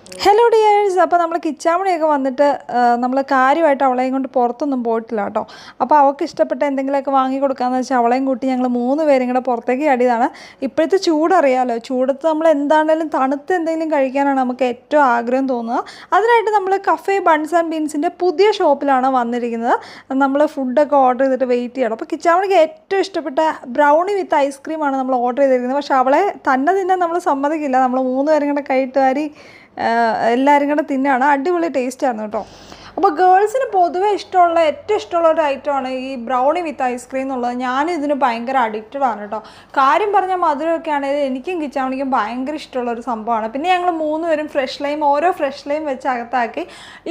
Hello dears, അപ്പോൾ നമ്മൾ കിച്ചാമണിയൊക്കെ വന്നിട്ട് നമ്മൾ കാര്യമായിട്ട് അവളെയും കൊണ്ട് പുറത്തൊന്നും പോയിട്ടില്ല കേട്ടോ. അപ്പോൾ അവൾക്ക് ഇഷ്ടപ്പെട്ട എന്തെങ്കിലുമൊക്കെ വാങ്ങി കൊടുക്കാമെന്ന് വെച്ചാൽ അവളെയും കൂട്ടി ഞങ്ങൾ 3 പേരും കൂടെ പുറത്തേക്ക് ചാടിയതാണ്. ഇപ്പോഴത്തെ ചൂടറിയാമല്ലോ, ചൂടത്ത് നമ്മൾ എന്താണെങ്കിലും തണുത്ത് എന്തെങ്കിലും കഴിക്കാനാണ് നമുക്ക് ഏറ്റവും ആഗ്രഹം തോന്നുക. അതിനായിട്ട് നമ്മൾ കഫേ ബൺസ് ആൻഡ് ബീൻസിൻ്റെ പുതിയ ഷോപ്പിലാണ് വന്നിരിക്കുന്നത്. നമ്മൾ ഫുഡൊക്കെ ഓർഡർ ചെയ്തിട്ട് വെയിറ്റ് ചെയ്യണം. അപ്പോൾ കിച്ചാമണിക്ക് ഏറ്റവും ഇഷ്ടപ്പെട്ട ബ്രൗണി വിത്ത് ഐസ്ക്രീമാണ് നമ്മൾ ഓർഡർ ചെയ്തിരിക്കുന്നത്. പക്ഷേ അവളെ തന്നെ തിന്നാൻ നമ്മൾ സമ്മതിക്കില്ല. നമ്മൾ 3 പേരും കൂടെ കൈയിട്ട് വാരി എല്ലാവരും കൂടെ തിന്നാണ്. അടിപൊളി ടേസ്റ്റായിരുന്നു കേട്ടോ. അപ്പോൾ ഗേൾസിന് പൊതുവേ ഏറ്റവും ഇഷ്ടമുള്ള ഒരു ഐറ്റമാണ് ഈ ബ്രൗണി വിത്ത് ഐസ്ക്രീം എന്നുള്ളത്. ഞാനിതിന് ഭയങ്കര അഡിക്റ്റഡ് ആണ് കേട്ടോ. കാര്യം പറഞ്ഞാൽ മധുരമൊക്കെ ആണെങ്കിൽ എനിക്കും കിച്ചാമണിക്കും ഭയങ്കര ഇഷ്ടമുള്ളൊരു സംഭവമാണ്. പിന്നെ ഞങ്ങൾ 3 പേരും ഫ്രഷ് ലൈം ഓരോ ഫ്രഷ് ലൈം വെച്ച് അകത്താക്കി.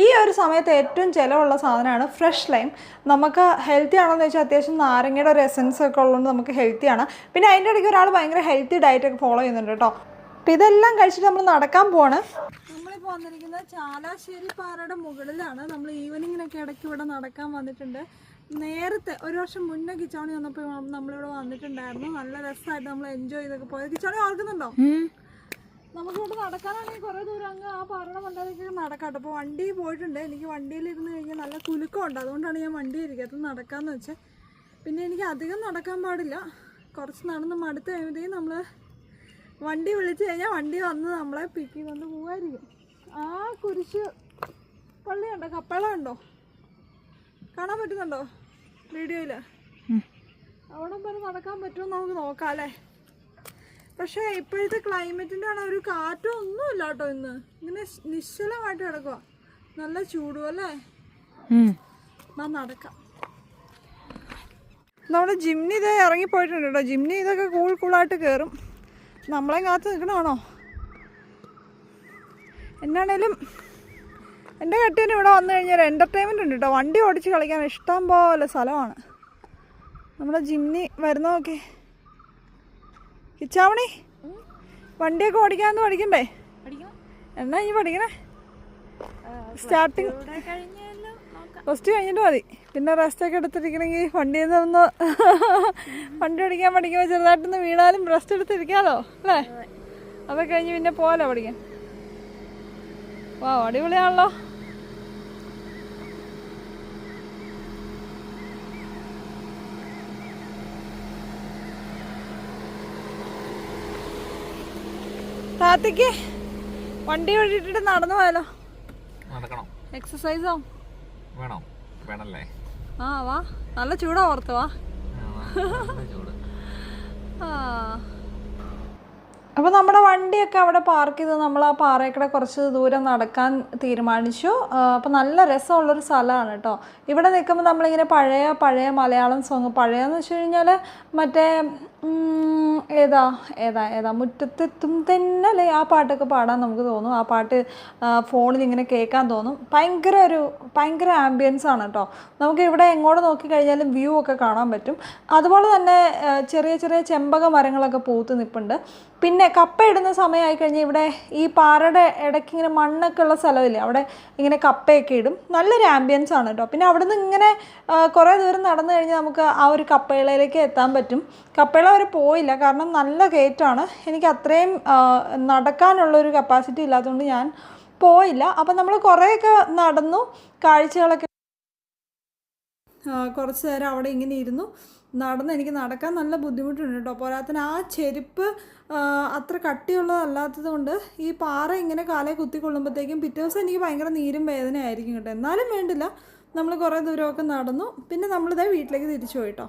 ഈ ഒരു സമയത്ത് ഏറ്റവും ചിലവുള്ള സാധനമാണ് ഫ്രഷ് ലൈം. നമുക്ക് ഹെൽത്തി ആണെന്ന് വെച്ചാൽ അത്യാവശ്യം നാരങ്ങയുടെ ഒരു എസൻസ് ഒക്കെ ഉള്ളതുകൊണ്ട് നമുക്ക് ഹെൽത്തിയാണ്. പിന്നെ അതിൻ്റെ ഇടയ്ക്ക് ഒരാൾ ഭയങ്കര ഹെൽത്തി ഡയറ്റൊക്കെ ഫോളോ ചെയ്യുന്നുണ്ട് കേട്ടോ. അപ്പോൾ ഇതെല്ലാം കഴിച്ചിട്ട് നമ്മൾ നടക്കാൻ പോവാണ്. നമ്മളിപ്പോൾ വന്നിരിക്കുന്നത് ചാലാശ്ശേരി പാറയുടെ മുകളിലാണ്. നമ്മൾ ഈവനിങ്ങിനൊക്കെ ഇടയ്ക്ക് ഇവിടെ നടക്കാൻ വന്നിട്ടുണ്ട്. നേരത്തെ ഒരു വർഷം മുന്നേ കിച്ചാണി വന്നപ്പോൾ നമ്മളിവിടെ വന്നിട്ടുണ്ടായിരുന്നു. നല്ല രസമായിട്ട് നമ്മൾ എൻജോയ് ചെയ്തൊക്കെ പോയത്. കിച്ചാണി ഓർക്കുന്നുണ്ടോ? നമുക്കിവിടെ നടക്കാനാണെങ്കിൽ കുറേ ദൂരം അങ്ങ് ആ പാറയുടെ മണ്ടയിലേക്ക് നടക്കാട്ടോ. അപ്പോൾ വണ്ടി പോയിട്ടുണ്ട്. എനിക്ക് വണ്ടിയിലിരുന്ന് കഴിഞ്ഞാൽ നല്ല കുലുക്കമുണ്ട്. അതുകൊണ്ടാണ് ഞാൻ വണ്ടി ഇരിക്കാത്തത് നടക്കാമെന്ന് വെച്ചാൽ. പിന്നെ എനിക്ക് അധികം നടക്കാൻ പാടില്ല. കുറച്ച് നടന്ന് മടുത്ത് കഴിയുമ്പോഴത്തേക്കും നമ്മൾ വണ്ടി വിളിച്ചു കഴിഞ്ഞാൽ വണ്ടി വന്ന് നമ്മളെ പിക്ക് കൊണ്ട് പോകായിരിക്കും. ആ കുരിശ് പള്ളിയുണ്ടോ, കപ്പള ഉണ്ടോ, കാണാൻ പറ്റുന്നുണ്ടോ വീഡിയോയിൽ? അവിടെ വരെ നടക്കാൻ പറ്റുമോ നമുക്ക് നോക്കാം അല്ലേ. പക്ഷേ ഇപ്പോഴത്തെ ക്ലൈമറ്റിൻ്റെ ആണ് ഒരു കാറ്റോ ഒന്നുമില്ല കേട്ടോ. ഇന്ന് ഇങ്ങനെ നിശ്ചലമായിട്ട് കിടക്കുക. നല്ല ചൂടും അല്ലേ. നടക്കാം. നമ്മുടെ ജിമ്നി ഇതേ ഇറങ്ങിപ്പോയിട്ടുണ്ട് കേട്ടോ. ജിമ്നി ഇതൊക്കെ കൂളായിട്ട് കയറും. നമ്മളെ കാത്ത് നിൽക്കണമാണോ? എന്നാണേലും എൻ്റെ കെട്ടിന് ഇവിടെ വന്നു കഴിഞ്ഞാൽ ഒരു എൻ്റർടൈൻമെൻ്റ് ഉണ്ട് കേട്ടോ. വണ്ടി ഓടിച്ച് കളിക്കാൻ ഇഷ്ടം പോലെ സ്ഥലമാണ്. നമ്മുടെ ജിമ്നി വരുന്ന നോക്കി. കിച്ചാമണി വണ്ടിയൊക്കെ ഓടിക്കാമെന്ന് പഠിക്കണ്ടേ? എന്നാ ഇനി പഠിക്കണേ? സ്റ്റാർട്ടിങ് ഫസ്റ്റ് കഴിഞ്ഞിട്ട് മതി. പിന്നെ റെസ്റ്റൊക്കെ എടുത്തിരിക്കണമെങ്കിൽ വണ്ടിയിൽ നിന്ന് വണ്ടി ഓടിക്കാൻ പഠിക്കുമ്പോൾ ചെറുതായിട്ടൊന്ന് വീണാലും റെസ്റ്റ് എടുത്തിരിക്കാമല്ലോ അല്ലേ. അതൊക്കെ കഴിഞ്ഞ് പിന്നെ പോകാലോ പഠിക്കാൻ. വാ, അടിപൊളിയാണല്ലോ. താത്തിക്ക് വണ്ടി ഓടിച്ചിട്ട് നടന്നു പോയാലോ? എക്സസൈസോ വേണോ? വേണല്ലേ? ആ വാ, നല്ല ചൂടാ പുറത്ത്. വാ. അപ്പോൾ നമ്മുടെ വണ്ടിയൊക്കെ അവിടെ പാർക്ക് ചെയ്ത് നമ്മൾ ആ പാറയ്ക്കൂടെ കുറച്ച് ദൂരം നടക്കാൻ തീരുമാനിച്ചു. അപ്പോൾ നല്ല രസമുള്ളൊരു സ്ഥലമാണ് കേട്ടോ. ഇവിടെ നിൽക്കുമ്പോൾ നമ്മളിങ്ങനെ പഴയ മലയാളം സോങ്, പഴയതെന്ന് വെച്ച് കഴിഞ്ഞാൽ മറ്റേ ഏതാ മുറ്റത്തെത്തും തെന്നലെ, ആ പാട്ടൊക്കെ പാടാൻ നമുക്ക് തോന്നും. ആ പാട്ട് ഫോണിൽ ഇങ്ങനെ കേൾക്കാൻ തോന്നും. ഭയങ്കര ആംബിയൻസ് ആണ് കേട്ടോ. നമുക്ക് ഇവിടെ എങ്ങോട്ട് നോക്കിക്കഴിഞ്ഞാലും വ്യൂ ഒക്കെ കാണാൻ പറ്റും. അതുപോലെ തന്നെ ചെറിയ ചെമ്പക മരങ്ങളൊക്കെ പൂത്ത് നിൽപ്പുണ്ട്. പിന്നെ കപ്പ ഇടുന്ന സമയമായി കഴിഞ്ഞാൽ ഇവിടെ ഈ പാറയുടെ ഇടയ്ക്ക് ഇങ്ങനെ മണ്ണൊക്കെ ഉള്ള സ്ഥലമില്ലേ, അവിടെ ഇങ്ങനെ കപ്പയൊക്കെ ഇടും. നല്ലൊരു ആംബിയൻസ് ആണ് കേട്ടോ. പിന്നെ അവിടെ നിന്ന് ഇങ്ങനെ കുറേ ദൂരം നടന്നു കഴിഞ്ഞാൽ നമുക്ക് ആ ഒരു കപ്പയിളയിലേക്ക് എത്താൻ പറ്റും. കപ്പയിള വരെ പോയില്ല, കാരണം നല്ല കയറ്റമാണ്. എനിക്ക് അത്രയും നടക്കാനുള്ളൊരു കപ്പാസിറ്റി ഇല്ലാത്തതുകൊണ്ട് ഞാൻ പോയില്ല. അപ്പം നമ്മൾ കുറേയൊക്കെ നടന്നു, കാഴ്ചകളൊക്കെ കുറച്ച് നേരം അവിടെ ഇങ്ങനെ ഇരുന്നു നടന്ന്. എനിക്ക് നടക്കാൻ നല്ല ബുദ്ധിമുട്ടുണ്ട് കേട്ടോ. പോരാത്തിന് ആ ചെരുപ്പ് അത്ര കട്ടിയുള്ളതല്ലാത്തത് കൊണ്ട് ഈ പാറ ഇങ്ങനെ കാലേ കുത്തിക്കൊള്ളുമ്പോഴത്തേക്കും പിറ്റേ ദിവസം എനിക്ക് ഭയങ്കര നീരും വേദനയായിരിക്കും കേട്ടോ. എന്നാലും വേണ്ടില്ല, നമ്മൾ കുറേ ദൂരമൊക്കെ നടന്നു. പിന്നെ നമ്മളിതേ വീട്ടിലേക്ക് തിരിച്ചു പോയിട്ടോ.